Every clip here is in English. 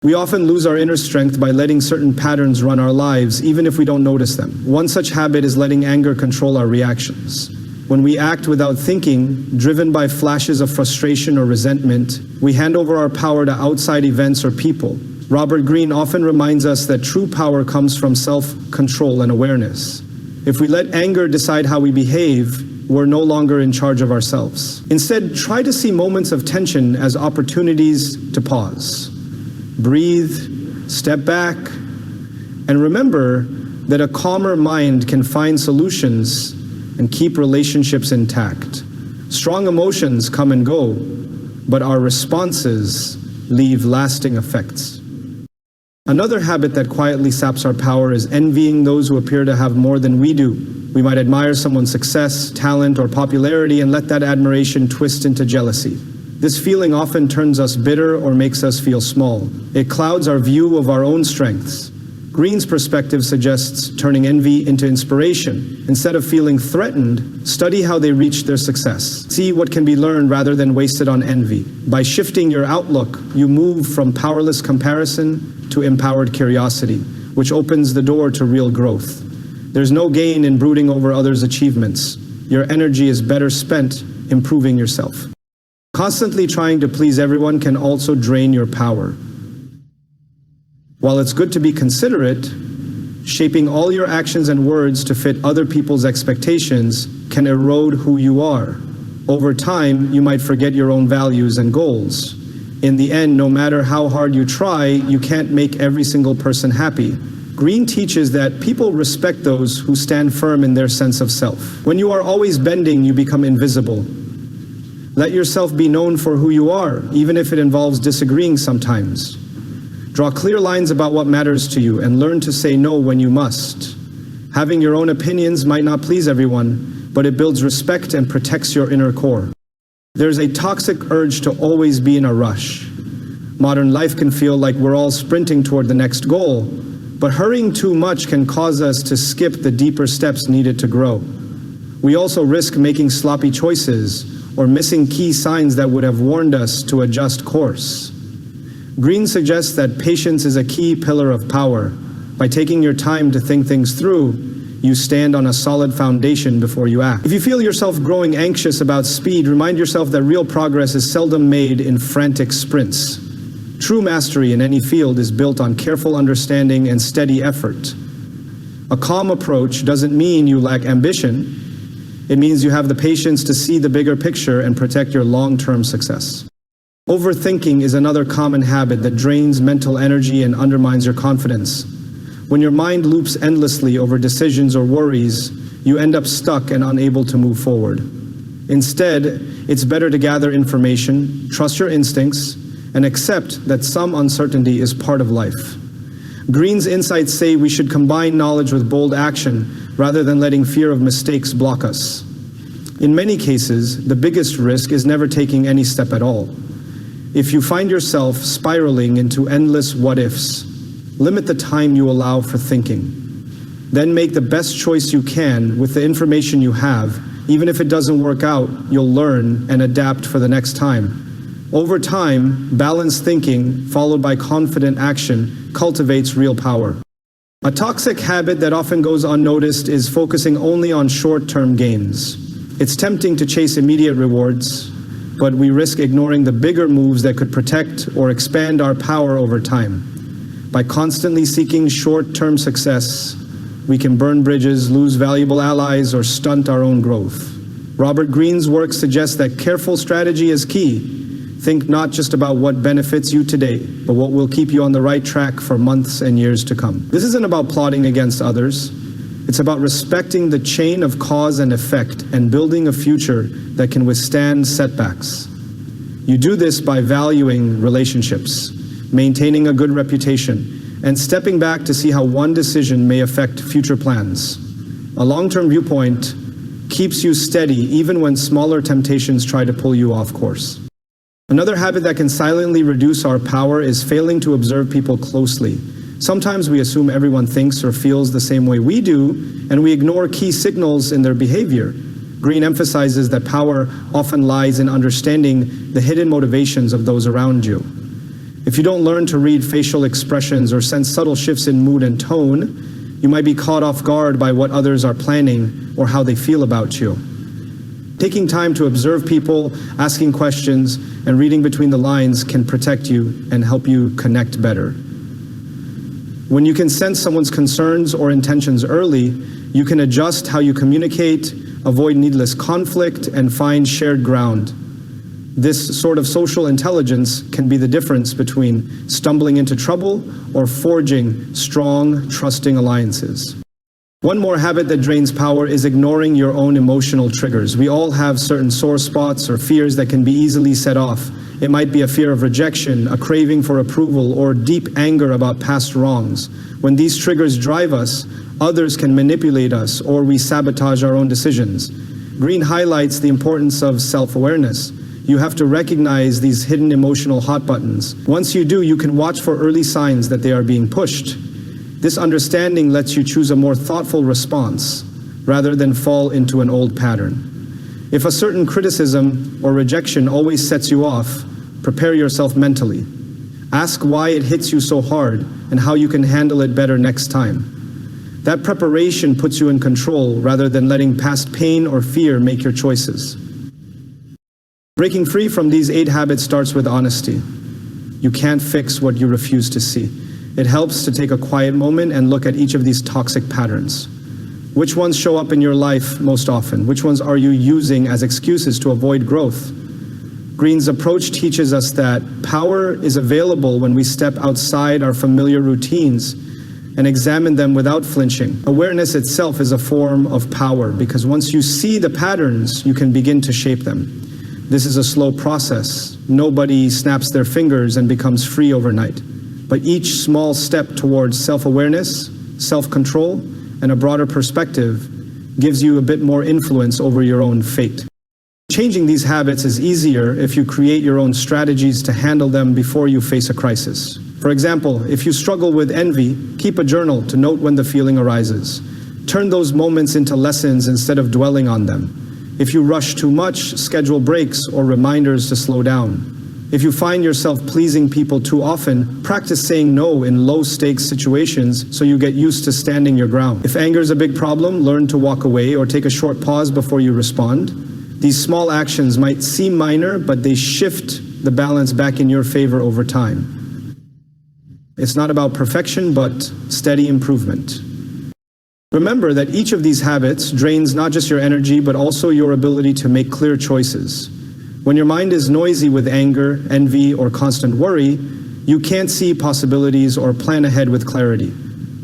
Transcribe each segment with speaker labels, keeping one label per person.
Speaker 1: We often lose our inner strength by letting certain patterns run our lives, even if we don't notice them. One such habit is letting anger control our reactions. When we act without thinking, driven by flashes of frustration or resentment, we hand over our power to outside events or people. Robert Greene often reminds us that true power comes from self-control and awareness. If we let anger decide how we behave, we're no longer in charge of ourselves. Instead, try to see moments of tension as opportunities to pause. Breathe, step back, and remember that a calmer mind can find solutions and keep relationships intact. Strong emotions come and go, but our responses leave lasting effects. Another habit that quietly saps our power is envying those who appear to have more than we do. We might admire someone's success, talent, or popularity and let that admiration twist into jealousy. This feeling often turns us bitter or makes us feel small. It clouds our view of our own strengths. Greene's perspective suggests turning envy into inspiration. Instead of feeling threatened, study how they reached their success. See what can be learned rather than wasted on envy. By shifting your outlook, you move from powerless comparison to empowered curiosity, which opens the door to real growth. There's no gain in brooding over others' achievements. Your energy is better spent improving yourself. Constantly trying to please everyone can also drain your power. While it's good to be considerate, shaping all your actions and words to fit other people's expectations can erode who you are. Over time, you might forget your own values and goals. In the end, no matter how hard you try, you can't make every single person happy. Greene teaches that people respect those who stand firm in their sense of self. When you are always bending, you become invisible. Let yourself be known for who you are, even if it involves disagreeing sometimes. Draw clear lines about what matters to you and learn to say no when you must. Having your own opinions might not please everyone, but it builds respect and protects your inner core. There's a toxic urge to always be in a rush. Modern life can feel like we're all sprinting toward the next goal, but hurrying too much can cause us to skip the deeper steps needed to grow. We also risk making sloppy choices or missing key signs that would have warned us to adjust course. Greene suggests that patience is a key pillar of power. By taking your time to think things through, you stand on a solid foundation before you act. If you feel yourself growing anxious about speed, remind yourself that real progress is seldom made in frantic sprints. True mastery in any field is built on careful understanding and steady effort. A calm approach doesn't mean you lack ambition. It means you have the patience to see the bigger picture and protect your long-term success. Overthinking is another common habit that drains mental energy and undermines your confidence. When your mind loops endlessly over decisions or worries, you end up stuck and unable to move forward. Instead, it's better to gather information, trust your instincts, and accept that some uncertainty is part of life. Greene's insights say we should combine knowledge with bold action rather than letting fear of mistakes block us. In many cases, the biggest risk is never taking any step at all. If you find yourself spiraling into endless what-ifs, limit the time you allow for thinking. Then make the best choice you can with the information you have. Even if it doesn't work out, you'll learn and adapt for the next time. Over time, balanced thinking, followed by confident action, cultivates real power. A toxic habit that often goes unnoticed is focusing only on short-term gains. It's tempting to chase immediate rewards, but we risk ignoring the bigger moves that could protect or expand our power over time. By constantly seeking short-term success, we can burn bridges, lose valuable allies, or stunt our own growth. Robert Greene's work suggests that careful strategy is key. Think not just about what benefits you today, but what will keep you on the right track for months and years to come. This isn't about plotting against others. It's about respecting the chain of cause and effect and building a future that can withstand setbacks. You do this by valuing relationships, maintaining a good reputation, and stepping back to see how one decision may affect future plans. A long-term viewpoint keeps you steady even when smaller temptations try to pull you off course. Another habit that can silently reduce our power is failing to observe people closely. Sometimes we assume everyone thinks or feels the same way we do, and we ignore key signals in their behavior. Greene emphasizes that power often lies in understanding the hidden motivations of those around you. If you don't learn to read facial expressions or sense subtle shifts in mood and tone, you might be caught off guard by what others are planning or how they feel about you. Taking time to observe people, asking questions, and reading between the lines can protect you and help you connect better. When you can sense someone's concerns or intentions early, you can adjust how you communicate, avoid needless conflict, and find shared ground. This sort of social intelligence can be the difference between stumbling into trouble or forging strong, trusting alliances. One more habit that drains power is ignoring your own emotional triggers. We all have certain sore spots or fears that can be easily set off. It might be a fear of rejection, a craving for approval, or deep anger about past wrongs. When these triggers drive us, others can manipulate us or we sabotage our own decisions. Greene highlights the importance of self-awareness. You have to recognize these hidden emotional hot buttons. Once you do, you can watch for early signs that they are being pushed. This understanding lets you choose a more thoughtful response rather than fall into an old pattern. If a certain criticism or rejection always sets you off, prepare yourself mentally. Ask why it hits you so hard and how you can handle it better next time. That preparation puts you in control rather than letting past pain or fear make your choices. Breaking free from these 8 habits starts with honesty. You can't fix what you refuse to see. It helps to take a quiet moment and look at each of these toxic patterns. Which ones show up in your life most often? Which ones are you using as excuses to avoid growth? Greene's approach teaches us that power is available when we step outside our familiar routines and examine them without flinching. Awareness itself is a form of power because once you see the patterns, you can begin to shape them. This is a slow process. Nobody snaps their fingers and becomes free overnight. But each small step towards self-awareness, self-control, and a broader perspective gives you a bit more influence over your own fate. Changing these habits is easier if you create your own strategies to handle them before you face a crisis. For example, if you struggle with envy, keep a journal to note when the feeling arises. Turn those moments into lessons instead of dwelling on them. If you rush too much, schedule breaks or reminders to slow down. If you find yourself pleasing people too often, practice saying no in low-stakes situations so you get used to standing your ground. If anger is a big problem, learn to walk away or take a short pause before you respond. These small actions might seem minor, but they shift the balance back in your favor over time. It's not about perfection, but steady improvement. Remember that each of these habits drains not just your energy, but also your ability to make clear choices. When your mind is noisy with anger, envy, or constant worry, you can't see possibilities or plan ahead with clarity.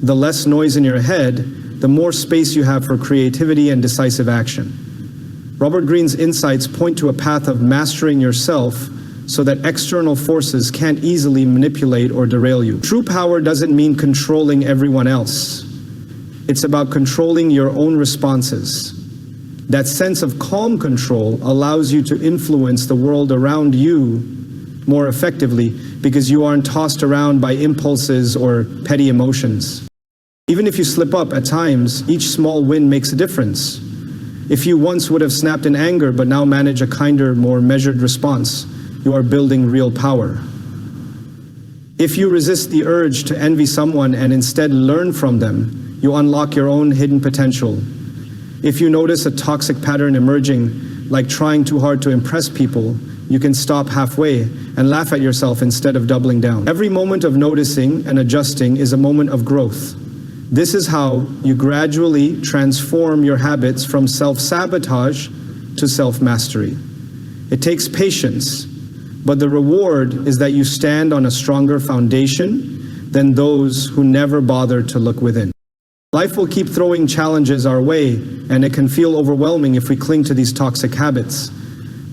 Speaker 1: The less noise in your head, the more space you have for creativity and decisive action. Robert Greene's insights point to a path of mastering yourself so that external forces can't easily manipulate or derail you. True power doesn't mean controlling everyone else. It's about controlling your own responses. That sense of calm control allows you to influence the world around you more effectively because you aren't tossed around by impulses or petty emotions. Even if you slip up at times, each small win makes a difference. If you once would have snapped in anger but now manage a kinder, more measured response, you are building real power. If you resist the urge to envy someone and instead learn from them, you unlock your own hidden potential. If you notice a toxic pattern emerging, like trying too hard to impress people, you can stop halfway and laugh at yourself instead of doubling down. Every moment of noticing and adjusting is a moment of growth. This is how you gradually transform your habits from self-sabotage to self-mastery. It takes patience, but the reward is that you stand on a stronger foundation than those who never bother to look within. Life will keep throwing challenges our way, and it can feel overwhelming if we cling to these toxic habits.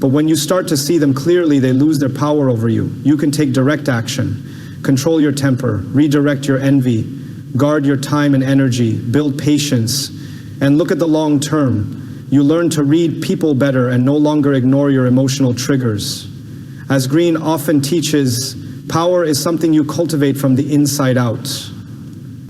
Speaker 1: But when you start to see them clearly, they lose their power over you. You can take direct action, control your temper, redirect your envy, guard your time and energy, build patience, and look at the long term. You learn to read people better and no longer ignore your emotional triggers. As Greene often teaches, power is something you cultivate from the inside out.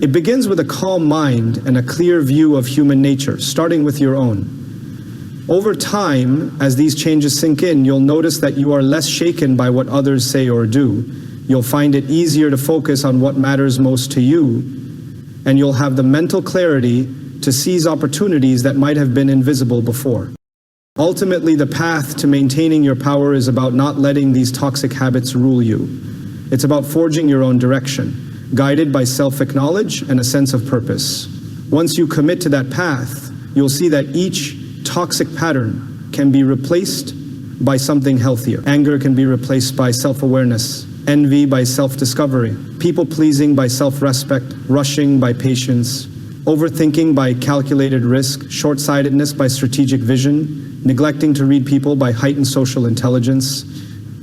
Speaker 1: It begins with a calm mind and a clear view of human nature, starting with your own. Over time, as these changes sink in, you'll notice that you are less shaken by what others say or do. You'll find it easier to focus on what matters most to you, and you'll have the mental clarity to seize opportunities that might have been invisible before. Ultimately, the path to maintaining your power is about not letting these toxic habits rule you. It's about forging your own direction, guided by self-acknowledge and a sense of purpose. Once you commit to that path, you'll see that each toxic pattern can be replaced by something healthier. Anger can be replaced by self-awareness, envy by self-discovery, people-pleasing by self-respect, rushing by patience, overthinking by calculated risk, short-sightedness by strategic vision, neglecting to read people by heightened social intelligence,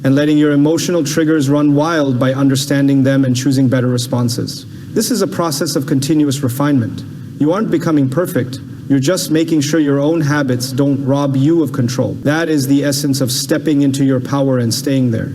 Speaker 1: and letting your emotional triggers run wild by understanding them and choosing better responses. This is a process of continuous refinement. You aren't becoming perfect. You're just making sure your own habits don't rob you of control. That is the essence of stepping into your power and staying there.